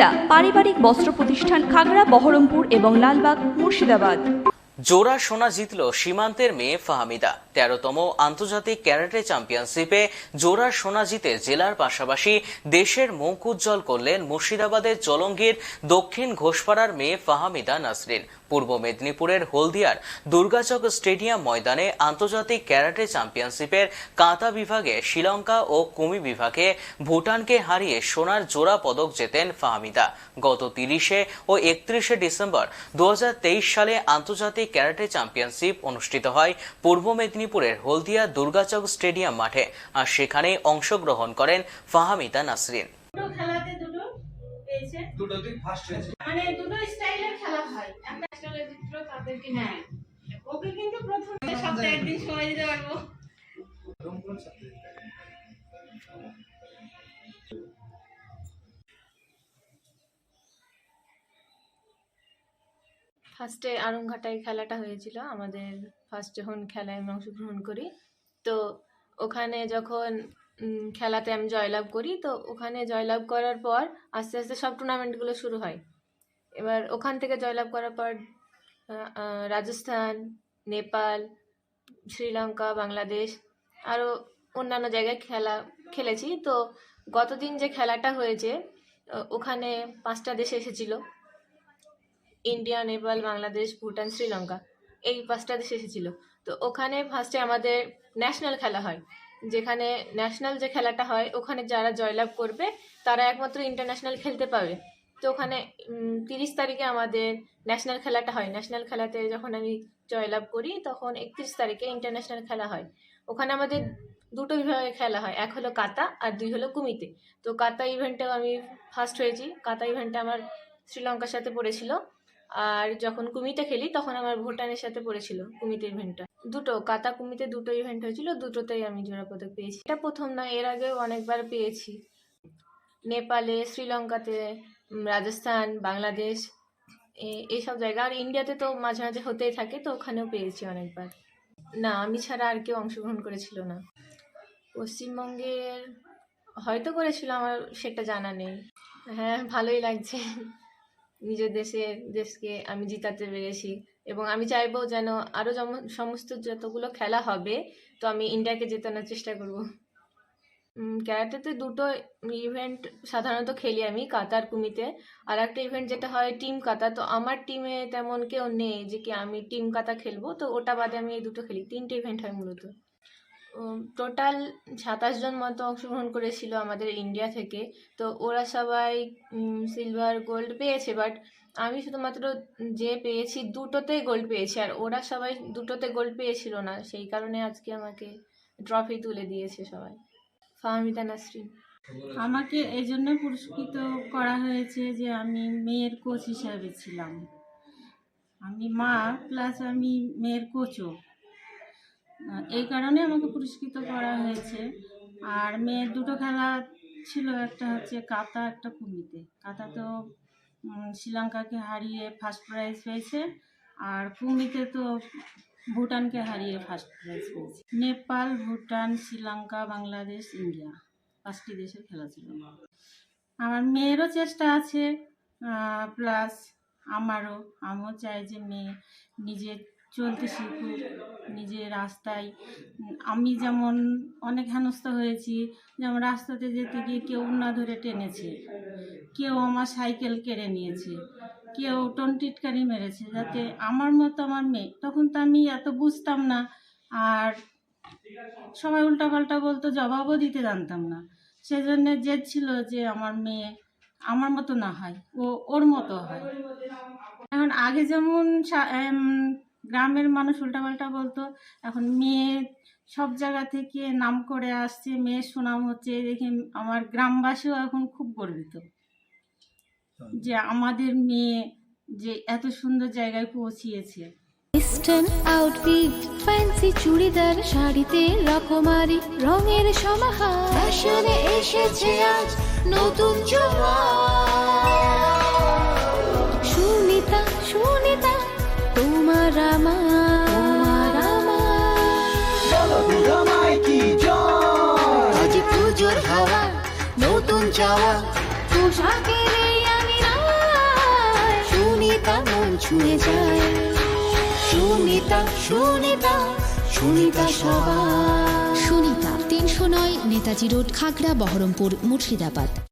ফাহামিদা পারিবারিক বস্ত্র প্রতিষ্ঠান, খাগড়া, বহরমপুর এবং লালবাগ, মুর্শিদাবাদ। জোড়া সোনা জিতল সীমান্তের মেয়ে ফাহামিদা। 13তম আন্তর্জাতিক ক্যারাটে চ্যাম্পিয়নশিপে জোড়া সোনা জিতে জেলার পাশাপাশি দেশের মুখ উজ্জ্বল করলেন মুর্শিদাবাদের চলঙ্গীর দক্ষিণ ঘোষপাড়ার মেয়ে ফাহামিদা নাসরিন। পূর্ব মেদিনীপুরের হলদিয়ার দুর্গাচক স্টেডিয়াম ময়দানে আন্তর্জাতিক ক্যারাটে চ্যাম্পিয়নশিপের কাঁতা বিভাগে শ্রীলঙ্কা ও কুমি বিভাগে ভুটানকে হারিয়ে সোনার জোড়া পদক জেতেন ফাহামিদা। গত 30 ও 31 ডিসেম্বর 2023 সালে আন্তর্জাতিক ক্যারাটে চ্যাম্পিয়নশিপ অনুষ্ঠিত হয় পূর্ব মেদিনীপুরের হলদিয়া দুর্গাচক স্টেডিয়াম মাঠে, আর সেখানে অংশগ্রহণ করেন ফাহামিদা নাসরিন। মানে দুটো স্টাইলের খেলা হয়, একটা স্টাইলের চিত্র তাদেরকে। হ্যাঁ, ওকে কিন্তু প্রথমে সপ্তাহে একদিন সময় দিতে পারবো। ফার্স্টে আরংঘাটায় খেলাটা হয়েছিল আমাদের। ফার্স্ট যখন খেলায় আমি অংশগ্রহণ করি, তো ওখানে যখন খেলাতে আমি জয়লাভ করি, তো ওখানে জয়লাভ করার পর আস্তে আস্তে সব টুর্নামেন্টগুলো শুরু হয়। এবার ওখান থেকে জয়লাভ করার পর রাজস্থান, নেপাল, শ্রীলঙ্কা, বাংলাদেশ আরও অন্যান্য জায়গায় খেলেছি। তো গতদিন যে খেলাটা হয়েছে ওখানে 5টা দেশ এসেছিল, ইন্ডিয়া, নেপাল, বাংলাদেশ, ভুটান, শ্রীলঙ্কা, এই 5টা দেশ এসেছিল। তো ওখানে ফার্স্টে আমাদের ন্যাশনাল খেলা হয়, যেখানে ন্যাশনাল যে খেলাটা হয় ওখানে যারা জয়লাভ করবে তারা একমাত্র ইন্টারন্যাশনাল খেলতে পাবে। তো ওখানে 30 তারিখে আমাদের ন্যাশনাল খেলাটা হয়। ন্যাশনাল খেলাতে যখন আমি জয়লাভ করি তখন 31 তারিখে ইন্টারন্যাশনাল খেলা হয়। ওখানে আমাদের দুটো বিভাগে খেলা হয়, এক হলো কাতা আর 2 হলো কুমিতে। তো কাতা ইভেন্টেও আমি ফার্স্ট হয়েছি। কাতা ইভেন্টে আমার শ্রীলঙ্কার সাথে পড়েছিল, আর যখন কুমিতে খেলি তখন আমার ভুটানের সাথে পড়েছিল কুমিতে ইভেন্টটা। দুটো কাতা কুমিতে দুটো ইভেন্ট হয়েছিল, দুটোতেই আমি জোড়া পদক পেয়েছি। এটা প্রথম না, এর আগেও অনেকবার পেয়েছি। নেপালে, শ্রীলঙ্কাতে, রাজস্থান, বাংলাদেশ, এইসব জায়গা। আর ইন্ডিয়াতে তো মাঝে মাঝে হতেই থাকে, তো ওখানেও পেয়েছি অনেকবার। না, আমি ছাড়া আর কেউ অংশগ্রহণ করেছিল না। পশ্চিমবঙ্গের হয়তো করেছিল, আমার সেটা জানা নেই। হ্যাঁ, ভালোই লাগছে। নিজের দেশকে আমি জিতাতে পেরেছি, এবং আমি চাইবো যেন আরও সমস্ত যতগুলো খেলা হবে তো আমি ইন্ডিয়াকে জেতানোর চেষ্টা করব। ক্যারাটেতে দুটো ইভেন্ট সাধারণত খেলি আমি, কাতা আর কুমিতে। আর একটা ইভেন্ট যেটা হয় টিম কাতা, তো আমার টিমে তেমন কেউ নেই যে কি আমি টিম কাতা খেলবো, তো ওটা বাদে আমি এই দুটো খেলি। 3টে ইভেন্ট হয় মূলত। টোটাল 27 জন মতো অংশগ্রহণ করেছিল আমাদের ইন্ডিয়া থেকে। তো ওরা সবাই সিলভার, গোল্ড পেয়েছে, বাট আমি শুধুমাত্র যে পেয়েছি দুটোতেই গোল্ড পেয়েছি, আর ওরা সবাই দুটোতে গোল্ড পেয়েছিল না। সেই কারণে আজকে আমাকে ট্রফি তুলে দিয়েছে সবাই। ফাহামিদা নাসরিন। আমাকে এই জন্য পুরস্কৃত করা হয়েছে যে আমি মেয়ের কোচ হিসাবে ছিলাম। আমি মা প্লাস আমি মেয়ের কোচও, এই কারণে আমাকে পুরস্কৃত করা হয়েছে। আর মেয়ের দুটো খেলা ছিল, একটা হচ্ছে কাতা, একটা কুমিতে। কাতা তো শ্রীলঙ্কাকে হারিয়ে ফার্স্ট প্রাইজ পেয়েছে, আর কুমিতে তো ভুটানকে হারিয়ে ফার্স্ট প্রাইজ পেয়েছে। নেপাল, ভুটান, শ্রীলঙ্কা, বাংলাদেশ, ইন্ডিয়া, 5টি দেশের খেলা ছিল। আমার মেয়েরও চেষ্টা আছে, প্লাস আমিও চাই যে মেয়ে নিজে চলতে শিখুক, নিজের রাস্তায়। আমি যেমন অনেক হেনস্থা হয়েছি, যেমন রাস্তাতে যেতে গিয়ে কেউ না ধরে টেনেছে, কেউ আমার সাইকেল কেড়ে নিয়েছে, কেউ টিটকারি মেরেছে, যাতে আমার মতো আমার মেয়ে। তখন তো আমি এত বুঝতাম না, আর সবাই উল্টাপাল্টা বলতো, জবাবও দিতে জানতাম না। সেজন্য জেদ ছিল যে আমার মেয়ে আমার মতো না হয়, ওর মতো হয়। এখন আগে যেমন গ্রামের মানুষ উল্টাপাল্টা বলতো, এখন মেয়ে সব জায়গা থেকে নাম করে আসছে, মেয়ের সুনাম হচ্ছে, দেখে আমার গ্রামবাসীও এখন খুব গর্বিত যে আমাদের মেয়ে যে এত সুন্দর জায়গায় পৌঁছিয়েছে। ওয়েস্টার্ন আউটফিট, ফ্যান্সি চুড়িদার, শাড়িতে রকমারি রঙের সমাহার, ফ্যাশনে এসেছে আজ নতুন সুনিতা, সুনিতা তোমার আমার আজ পুজোর হাওয়া, নতুন চাওয়া পোশাকের আমি ছুঁয়ে যায়। সুনিতা সুনিতা সুনিতা সবার। সুনিতা 309 নেতাজি রোড, খাগড়া, বহরমপুর, মুর্শিদাবাদ।